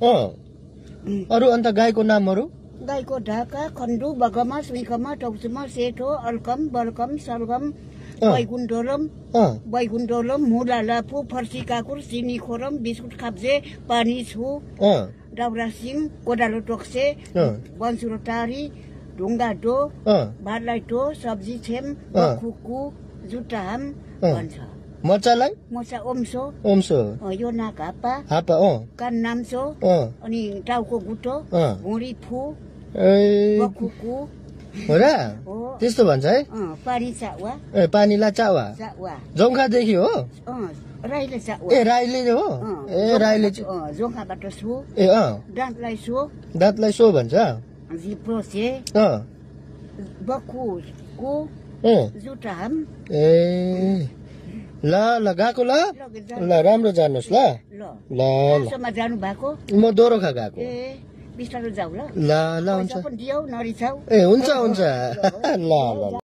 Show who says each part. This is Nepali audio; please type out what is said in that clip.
Speaker 1: अरू अन्त गाईको नामहरू
Speaker 2: गाईको ढाका खण्डु बगमा सुइखमा टौसुमा सेठो अलकम बलकम सलगम बैगुण्डोलम मुला लाफु फर्सी काकुर सिनी खोरम बिस्कुट खाप्जे पानी छु दाउरा सिङ कोदालो टोक्से बन्सुरो टारी ढुङ्गा डो भातलाई टो सब्जी छेम खुकु जुटा हाम भन्छ
Speaker 1: मर्चालाई
Speaker 2: मर्चा ओम्सो यो नाक हापा कान नाम्सो अनि टाउको गुटो भुँडी फु बखुकु
Speaker 1: हो र त्यस्तो भन्छ है
Speaker 2: पानी चावा
Speaker 1: पानीलाई चावा जोङ्खादेखि हो
Speaker 2: राईले चावा
Speaker 1: ए राईले हो ए राईले
Speaker 2: जोङ्खाबाट सो
Speaker 1: ए दाँतलाई सो भन्छ
Speaker 2: जिप्रो से बखुकु जुटा हाम
Speaker 1: ए ल गएको ल राम्रो जानुहोस् ल ल
Speaker 2: जानु भएको
Speaker 1: म दोरोखा गएको
Speaker 2: बिस्तारो जाऊ ल
Speaker 1: ल हुन्छ
Speaker 2: दियौ नरिछाउ
Speaker 1: ए हुन्छ ल ल